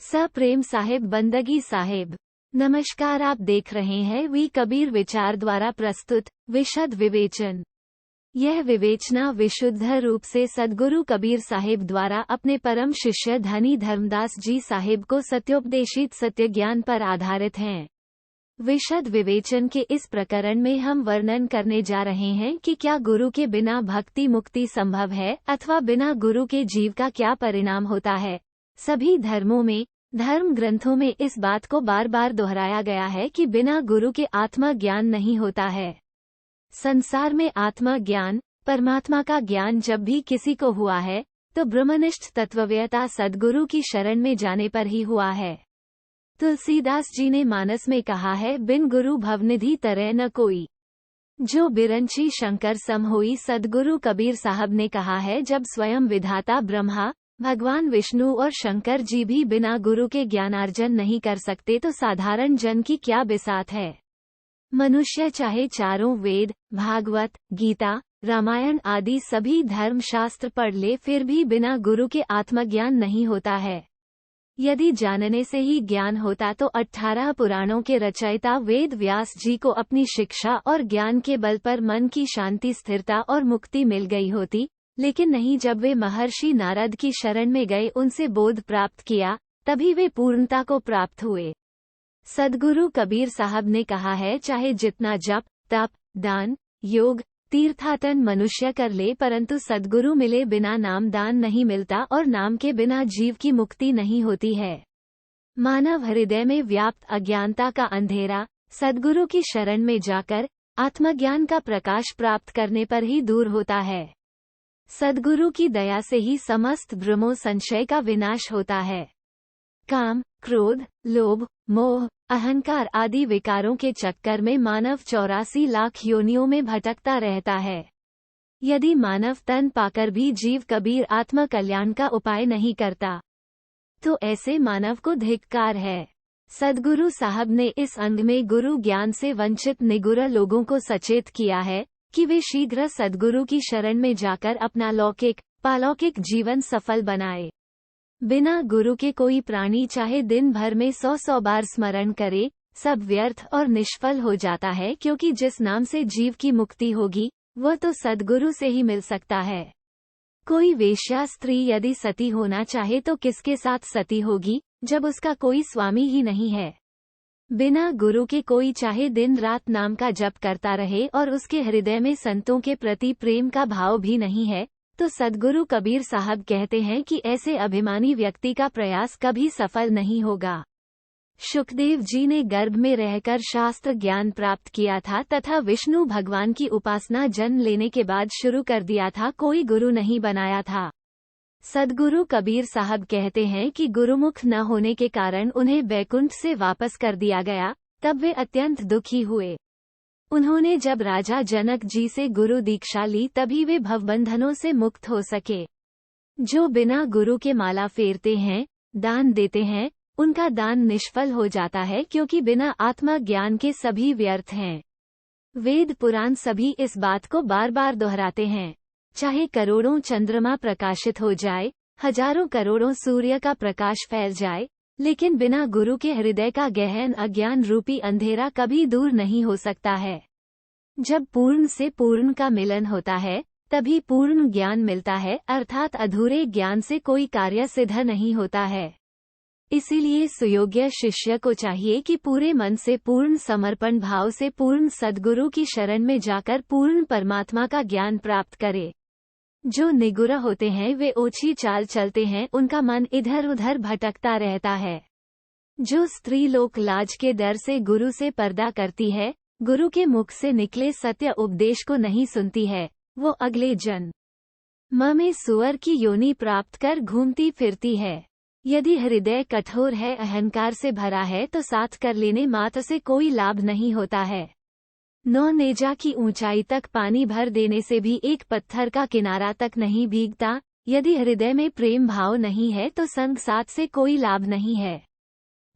सप्रेम साहिब बंदगी साहिब। नमस्कार, आप देख रहे हैं वी कबीर विचार द्वारा प्रस्तुत विशद विवेचन। यह विवेचना विशुद्ध रूप से सद्गुरु कबीर साहिब द्वारा अपने परम शिष्य धनी धर्मदास जी साहिब को सत्योपदेशित सत्य ज्ञान पर आधारित हैं। विशद विवेचन के इस प्रकरण में हम वर्णन करने जा रहे हैं कि क्या गुरु के बिना भक्ति मुक्ति संभव है अथवा बिना गुरु के जीव का क्या परिणाम होता है। सभी धर्मों में, धर्म ग्रंथों में इस बात को बार बार दोहराया गया है कि बिना गुरु के आत्मा ज्ञान नहीं होता है। संसार में आत्मा ज्ञान, परमात्मा का ज्ञान जब भी किसी को हुआ है तो ब्रह्मनिष्ठ तत्ववेता सद्गुरु की शरण में जाने पर ही हुआ है। तुलसीदास जी ने मानस में कहा है, बिन गुरु भवनिधि तरह न कोई, जो बिरंची शंकर सम होई। सद्गुरु कबीर साहब ने कहा है, जब स्वयं विधाता ब्रह्मा, भगवान विष्णु और शंकर जी भी बिना गुरु के ज्ञानार्जन नहीं कर सकते तो साधारण जन की क्या बिसात है। मनुष्य चाहे चारों वेद, भागवत, गीता, रामायण आदि सभी धर्म शास्त्र पढ़ ले, फिर भी बिना गुरु के आत्मज्ञान नहीं होता है। यदि जानने से ही ज्ञान होता तो 18 पुराणों के रचयिता वेद व्यास जी को अपनी शिक्षा और ज्ञान के बल पर मन की शांति, स्थिरता और मुक्ति मिल गई होती, लेकिन नहीं। जब वे महर्षि नारद की शरण में गए, उनसे बोध प्राप्त किया, तभी वे पूर्णता को प्राप्त हुए। सद्गुरु कबीर साहब ने कहा है, चाहे जितना जप, तप, दान, योग, तीर्थाटन मनुष्य कर ले, परंतु सद्गुरु मिले बिना नाम दान नहीं मिलता और नाम के बिना जीव की मुक्ति नहीं होती है। मानव हृदय में व्याप्त अज्ञानता का अंधेरा सद्गुरु की शरण में जाकर आत्मज्ञान का प्रकाश प्राप्त करने पर ही दूर होता है। सद्गुरु की दया से ही समस्त भ्रमों संशय का विनाश होता है। काम, क्रोध, लोभ, मोह, अहंकार आदि विकारों के चक्कर में मानव 84 लाख योनियों में भटकता रहता है। यदि मानव तन पाकर भी जीव कबीर आत्म कल्याण का उपाय नहीं करता, तो ऐसे मानव को धिक्कार है। सद्गुरु साहब ने इस अंग में गुरु ज्ञान से वंचित निगुर लोगों को सचेत किया है कि वे शीघ्र सद्गुरु की शरण में जाकर अपना लौकिक, पालौकिक जीवन सफल बनाए। बिना गुरु के कोई प्राणी चाहे दिन भर में 100 बार स्मरण करे, सब व्यर्थ और निष्फल हो जाता है, क्योंकि जिस नाम से जीव की मुक्ति होगी वह तो सद्गुरु से ही मिल सकता है। कोई वेश्या स्त्री यदि सती होना चाहे तो किसके साथ सती होगी, जब उसका कोई स्वामी ही नहीं है। बिना गुरु के कोई चाहे दिन रात नाम का जप करता रहे और उसके हृदय में संतों के प्रति प्रेम का भाव भी नहीं है, तो सद्गुरु कबीर साहब कहते हैं कि ऐसे अभिमानी व्यक्ति का प्रयास कभी सफल नहीं होगा। शुकदेव जी ने गर्भ में रहकर शास्त्र ज्ञान प्राप्त किया था तथा विष्णु भगवान की उपासना जन्म लेने के बाद शुरू कर दिया था, कोई गुरु नहीं बनाया था। सद्गुरु कबीर साहब कहते हैं कि गुरुमुख न होने के कारण उन्हें बैकुंठ से वापस कर दिया गया, तब वे अत्यंत दुखी हुए। उन्होंने जब राजा जनक जी से गुरु दीक्षा ली, तभी वे भवबंधनों से मुक्त हो सके। जो बिना गुरु के माला फेरते हैं, दान देते हैं, उनका दान निष्फल हो जाता है, क्योंकि बिना आत्मा ज्ञान के सभी व्यर्थ हैं। वेद पुराण सभी इस बात को बार बार दोहराते हैं। चाहे करोड़ों चंद्रमा प्रकाशित हो जाए, हजारों करोड़ों सूर्य का प्रकाश फैल जाए, लेकिन बिना गुरु के हृदय का गहन अज्ञान रूपी अंधेरा कभी दूर नहीं हो सकता है। जब पूर्ण से पूर्ण का मिलन होता है, तभी पूर्ण ज्ञान मिलता है, अर्थात अधूरे ज्ञान से कोई कार्य सिद्ध नहीं होता है। इसीलिए सुयोग्य शिष्य को चाहिए कि पूरे मन से, पूर्ण समर्पण भाव से पूर्ण सद्गुरु की शरण में जाकर पूर्ण परमात्मा का ज्ञान प्राप्त करे। जो निगुर होते हैं वे ओछी चाल चलते हैं, उनका मन इधर उधर भटकता रहता है। जो स्त्री लोक लाज के डर से गुरु से पर्दा करती है, गुरु के मुख से निकले सत्य उपदेश को नहीं सुनती है, वो अगले जन्म में सुअर की योनि प्राप्त कर घूमती फिरती है। यदि हृदय कठोर है, अहंकार से भरा है, तो साथ कर लेने मात्र से कोई लाभ नहीं होता है। 9 नेजा की ऊंचाई तक पानी भर देने से भी एक पत्थर का किनारा तक नहीं भीगता। यदि हृदय में प्रेम भाव नहीं है तो संग साथ से कोई लाभ नहीं है।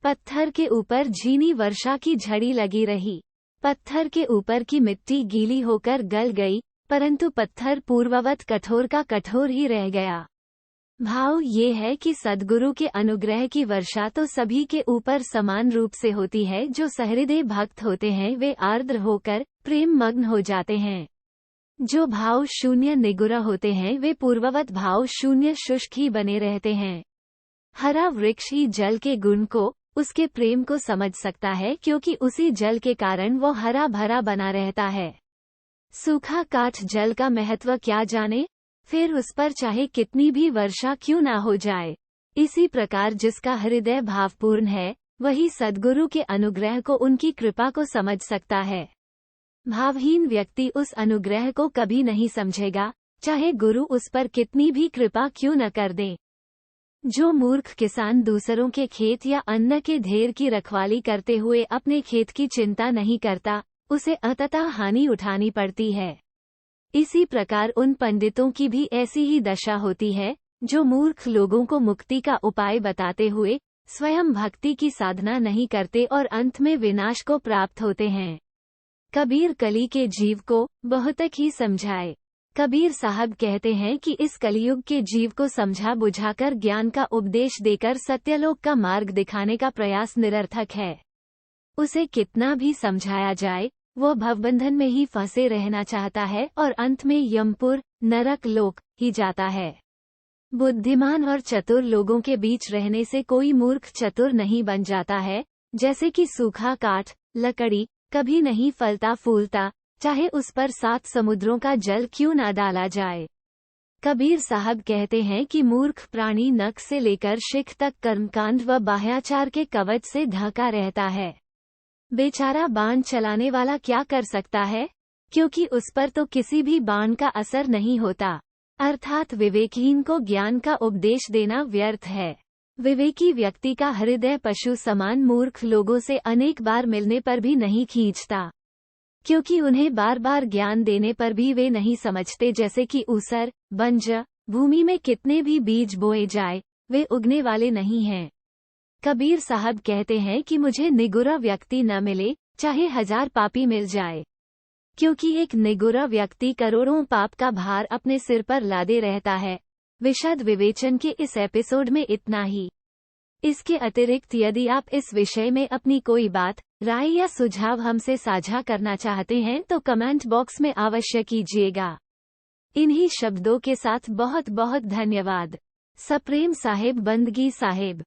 पत्थर के ऊपर झीनी वर्षा की झड़ी लगी रही, पत्थर के ऊपर की मिट्टी गीली होकर गल गई, परंतु पत्थर पूर्ववत कठोर का कठोर ही रह गया। भाव ये है कि सद्गुरु के अनुग्रह की वर्षा तो सभी के ऊपर समान रूप से होती है। जो सहृदय भक्त होते हैं वे आर्द्र होकर प्रेम मग्न हो जाते हैं। जो भाव शून्य निगुरा होते हैं वे पूर्ववत भाव शून्य शुष्क ही बने रहते हैं। हरा वृक्ष ही जल के गुण को, उसके प्रेम को समझ सकता है, क्योंकि उसी जल के कारण वो हरा भरा बना रहता है। सूखा काठ जल का महत्व क्या जाने, फिर उस पर चाहे कितनी भी वर्षा क्यों ना हो जाए। इसी प्रकार जिसका हृदय भावपूर्ण है वही सद्गुरु के अनुग्रह को, उनकी कृपा को समझ सकता है। भावहीन व्यक्ति उस अनुग्रह को कभी नहीं समझेगा, चाहे गुरु उस पर कितनी भी कृपा क्यों न कर दे। जो मूर्ख किसान दूसरों के खेत या अन्न के ढेर की रखवाली करते हुए अपने खेत की चिंता नहीं करता, उसे अंततः हानि उठानी पड़ती है। इसी प्रकार उन पंडितों की भी ऐसी ही दशा होती है, जो मूर्ख लोगों को मुक्ति का उपाय बताते हुए स्वयं भक्ति की साधना नहीं करते और अंत में विनाश को प्राप्त होते हैं। कबीर कली के जीव को बहुत ही समझाए। कबीर साहब कहते हैं कि इस कलयुग के जीव को समझा बुझाकर ज्ञान का उपदेश देकर सत्यलोक का मार्ग दिखाने का प्रयास निरर्थक है। उसे कितना भी समझाया जाए, वो भवबंधन में ही फंसे रहना चाहता है और अंत में यमपुर नरक लोक ही जाता है। बुद्धिमान और चतुर लोगों के बीच रहने से कोई मूर्ख चतुर नहीं बन जाता है। जैसे कि सूखा काठ, लकड़ी कभी नहीं फलता फूलता, चाहे उस पर 7 समुद्रों का जल क्यों ना डाला जाए। कबीर साहब कहते हैं कि मूर्ख प्राणी नख से लेकर शिख तक कर्मकांड व बाह्याचार के कवच से ढका रहता है। बेचारा बाण चलाने वाला क्या कर सकता है, क्योंकि उस पर तो किसी भी बाण का असर नहीं होता। अर्थात विवेकहीन को ज्ञान का उपदेश देना व्यर्थ है। विवेकी व्यक्ति का हृदय पशु समान मूर्ख लोगों से अनेक बार मिलने पर भी नहीं खींचता, क्योंकि उन्हें बार बार ज्ञान देने पर भी वे नहीं समझते। जैसे कि ऊसर बंजर भूमि में कितने भी बीज बोए जाए, वे उगने वाले नहीं हैं। कबीर साहब कहते हैं कि मुझे निगुरा व्यक्ति न मिले, चाहे 1000 पापी मिल जाए, क्योंकि एक निगुरा व्यक्ति करोड़ों पाप का भार अपने सिर पर लादे रहता है। विशद विवेचन के इस एपिसोड में इतना ही। इसके अतिरिक्त यदि आप इस विषय में अपनी कोई बात, राय या सुझाव हमसे साझा करना चाहते हैं तो कमेंट बॉक्स में अवश्य कीजिएगा। इन्हीं शब्दों के साथ बहुत बहुत धन्यवाद। सप्रेम साहेब बंदगी साहेब।